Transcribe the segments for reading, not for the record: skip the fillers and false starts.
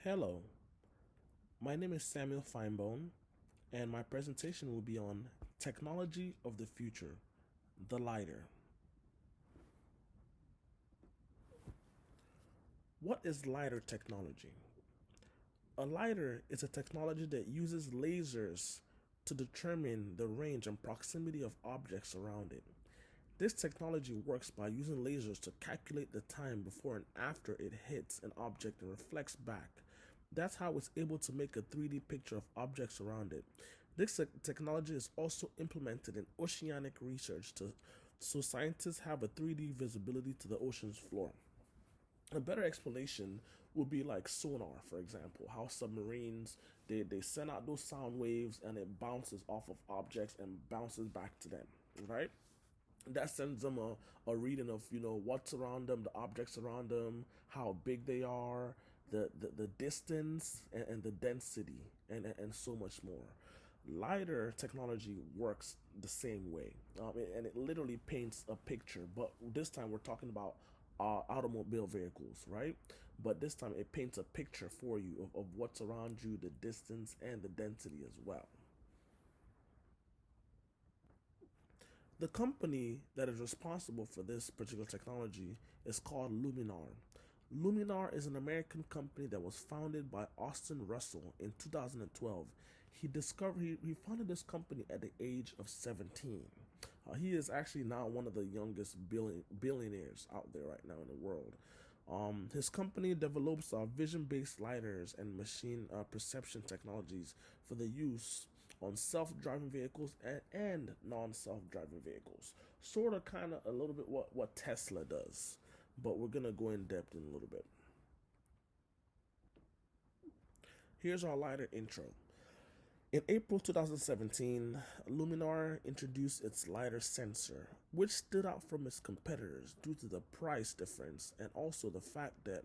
Hello, my name is Samuel Feinbone, and my presentation will be on technology of the future, the LiDAR. What is LiDAR technology? A LiDAR is a technology that uses lasers to determine the range and proximity of objects around it. This technology works by using lasers to calculate the time before and after it hits an object and reflects back. That's how it's able to make a 3D picture of objects around it. This technology is also implemented in oceanic research so scientists have a 3D visibility to the ocean's floor. A better explanation would be like sonar, for example, how submarines they send out those sound waves and it bounces off of objects and bounces back to them, right? That sends them a reading of what's around them, the objects around them, how big they are, the distance and the density and so much more. LiDAR technology works the same way, and it literally paints a picture, but this time we're talking about automobile vehicles, right? But this time it paints a picture for you of what's around you, the distance and the density as well. The company that is responsible for this particular technology is called Luminar. Luminar is an American company that was founded by Austin Russell in 2012. He founded this company at the age of 17. He is actually now one of the youngest billionaires out there right now in the world. His company develops vision-based lidars and machine perception technologies for the use on self-driving vehicles and non-self-driving vehicles. Sort of, kind of, a little bit what Tesla does, but we're gonna go in depth in a little bit. Here's our lidar intro. In April 2017, Luminar introduced its LiDAR sensor, which stood out from its competitors due to the price difference and also the fact that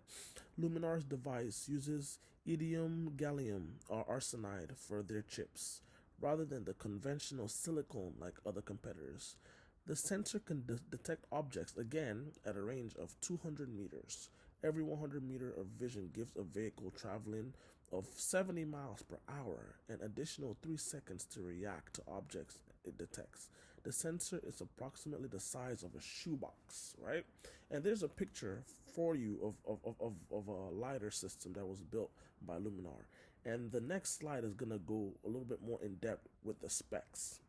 Luminar's device uses indium gallium or arsenide for their chips, rather than the conventional silicone like other competitors. The sensor can detect objects again at a range of 200 meters. Every 100 meter of vision gives a vehicle traveling of 70 miles per hour an additional 3 seconds to react to objects it detects. The sensor is approximately the size of a shoebox, right? And there's a picture for you of a LiDAR system that was built by Luminar. And the next slide is going to go a little bit more in depth with the specs.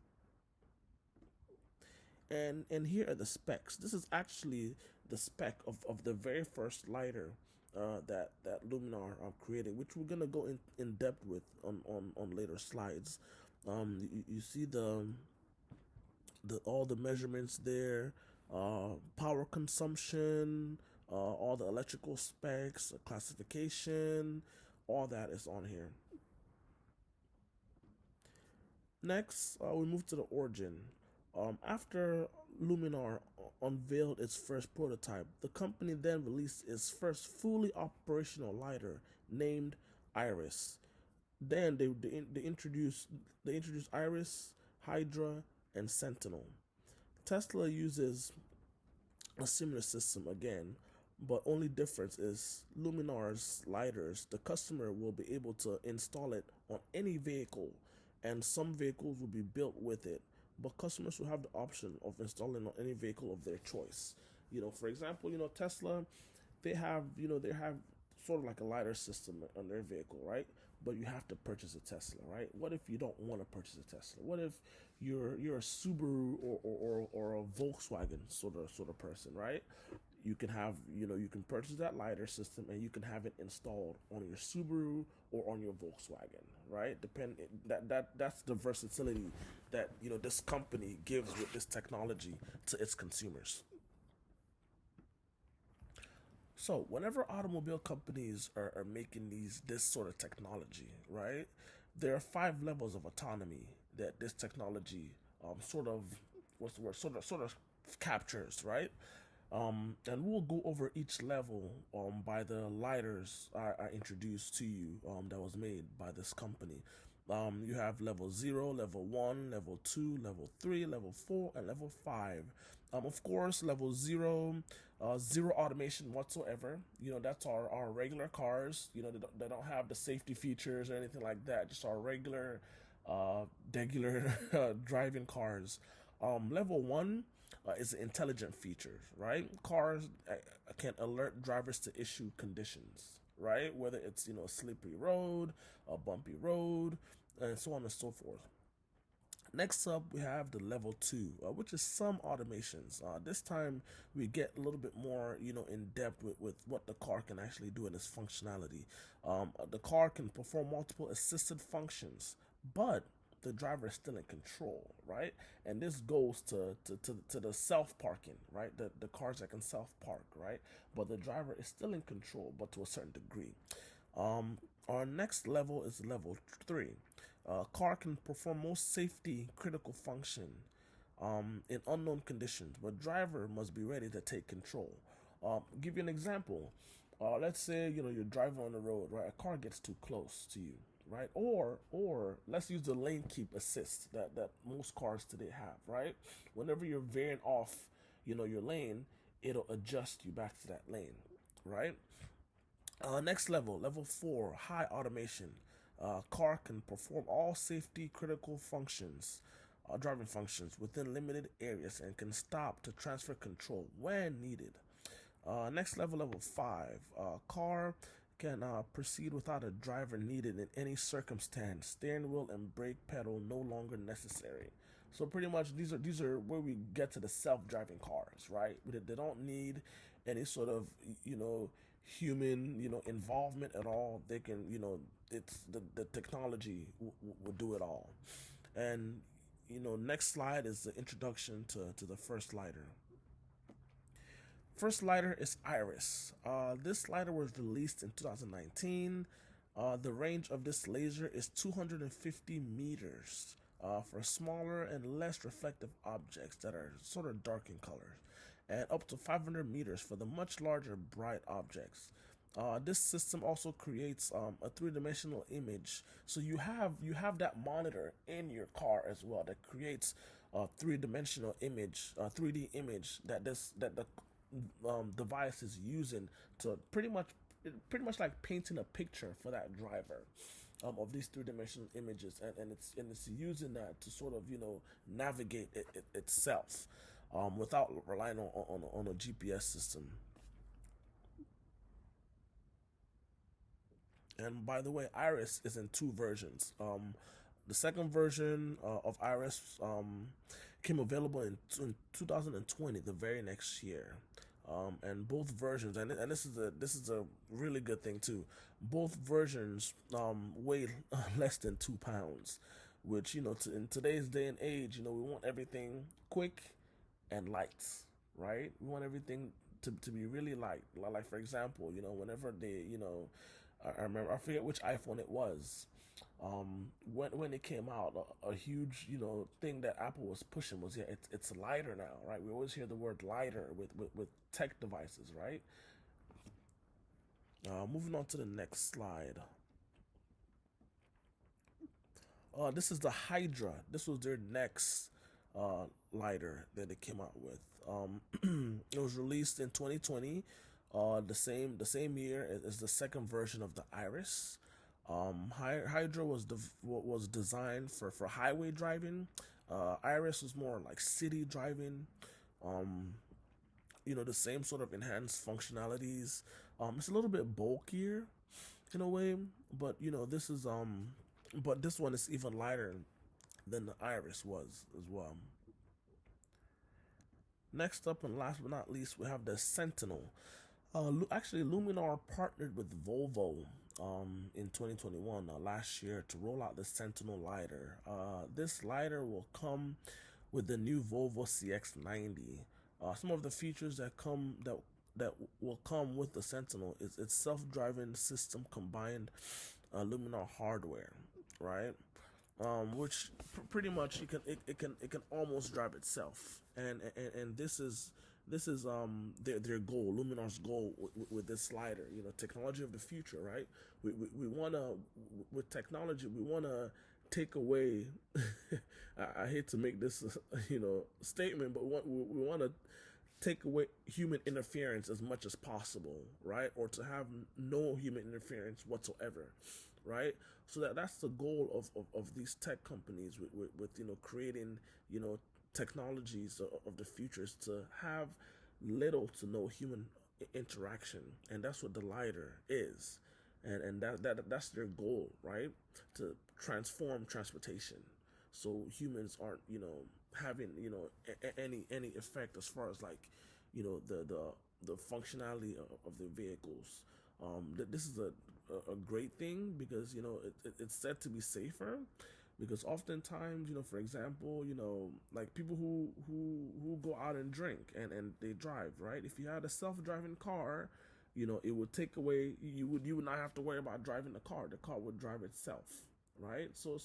And here are the specs. This is actually the spec of the very first LiDAR that Luminar created, which we're gonna go in depth with on later slides. You see the all the measurements there, power consumption, all the electrical specs, classification, all that is on here. Next, we move to the origin. After Luminar unveiled its first prototype, the company then released its first fully operational LiDAR named Iris. Then they introduced Iris, Hydra, and Sentinel. Tesla uses a similar system again, but only difference is Luminar's lidars. The customer will be able to install it on any vehicle, and some vehicles will be built with it. But customers will have the option of installing on any vehicle of their choice. For example, Tesla, they have sort of like a lidar system on their vehicle, right? But you have to purchase a Tesla, right? What if you don't want to purchase a Tesla? What if you're a Subaru or a Volkswagen sort of person, right? You can purchase that lidar system and you can have it installed on your Subaru or on your Volkswagen, right? That's the versatility that this company gives with this technology to its consumers. So whenever automobile companies are making this sort of technology, right, there are 5 levels of autonomy that this technology sort of what's the word sort of captures, right? And we'll go over each level by the lighters I introduced to you that was made by this company. You have level 0, level 1, level 2, level 3, level 4, and level 5. Of course, level 0 Zero automation whatsoever. That's our regular cars. They don't have the safety features or anything like that. Just our regular driving cars. Level one is intelligent features, right? Cars can alert drivers to issue conditions, right? Whether it's a slippery road, a bumpy road, and so on and so forth. Next up, we have the level two, which is some automations. This time, we get a little bit more, in depth with what the car can actually do and its functionality. The car can perform multiple assisted functions, but the driver is still in control, right? And this goes to the self parking, right? The cars that can self park, right? But the driver is still in control, but to a certain degree. Our next level is level three. Car can perform most safety critical function in unknown conditions, but driver must be ready to take control. Give you an example. Let's say you're driving on the road, right? A car gets too close to you, right? Or let's use the lane keep assist that most cars today have, right? Whenever you're veering off, your lane, it'll adjust you back to that lane, right? Next level, level four, high automation. Car can perform all safety critical functions, driving functions within limited areas and can stop to transfer control when needed. Next level, level five. Car can proceed without a driver needed in any circumstance. Steering wheel and brake pedal no longer necessary. So pretty much these are where we get to the self-driving cars, right? They don't need any sort of human involvement at all. They can it's the technology will do it all. And next slide is the introduction to the first lidar. First lidar is Iris. This lidar was released in 2019. The range of this laser is 250 meters for smaller and less reflective objects that are sort of dark in color, and up to 500 meters for the much larger bright objects. This system also creates a three-dimensional image. So you have that monitor in your car as well that creates a three-dimensional image, 3D image that the device is using to pretty much like painting a picture for that driver. Of these three-dimensional images, and it's using that to sort of navigate itself without relying on a GPS system. And by the way, Iris is in two versions. The second version of Iris came available in 2020, the very next year. And both versions, and this is a really good thing too. Both versions weigh less than 2 pounds, which in today's day and age, we want everything quick and light, right? We want everything to be really light. Like for example, whenever I remember, I forget which iPhone it was. When it came out, a huge thing that Apple was pushing was, yeah, it's lighter now, right? We always hear the word lighter with tech devices, right? Moving on to the next slide. This is the Hydra. This was their next lighter that they came out with. It was released in 2020, the same year as the second version of the Iris. Hydra was designed for highway driving. Iris was more like city driving. Um, the same sort of enhanced functionalities. It's a little bit bulkier in a way, but but this one is even lighter than the Iris was as well. Next up and last but not least, we have the Sentinel. Actually, Luminar partnered with Volvo in 2021, last year, to roll out the Sentinel lidar. This lidar will come with the new Volvo CX90. Some of the features that will come with the Sentinel is its self-driving system combined Luminar hardware, right? Which pretty much it can almost drive itself, and this is their goal, Luminar's goal with this slider. Technology of the future, right? We wanna, with technology, we wanna take away. I hate to make this statement, but we want to take away human interference as much as possible, right? Or to have no human interference whatsoever, right? So that's the goal of these tech companies with creating technologies of the future is to have little to no human interaction, and that's what the lidar is, and that's their goal, right? To transform transportation, so humans aren't having any effect as far as like the functionality of the vehicles. This is a great thing because it's said to be safer, because oftentimes for example like people who go out and drink and they drive, right? If you had a self-driving car, it would take away, you would not have to worry about driving the car would drive itself, right? So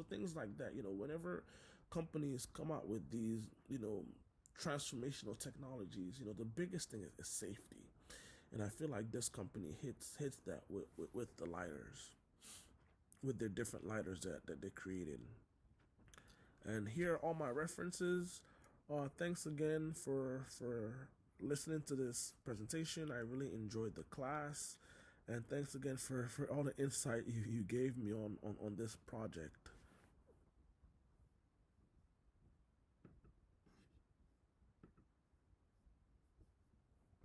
things like that, whenever companies come out with these transformational technologies, the biggest thing is safety, and I feel like this company hits that with the lidars, with their different lighters that they created. And here are all my references. Thanks again for listening to this presentation. I really enjoyed the class, and thanks again for all the insight you gave me on this project.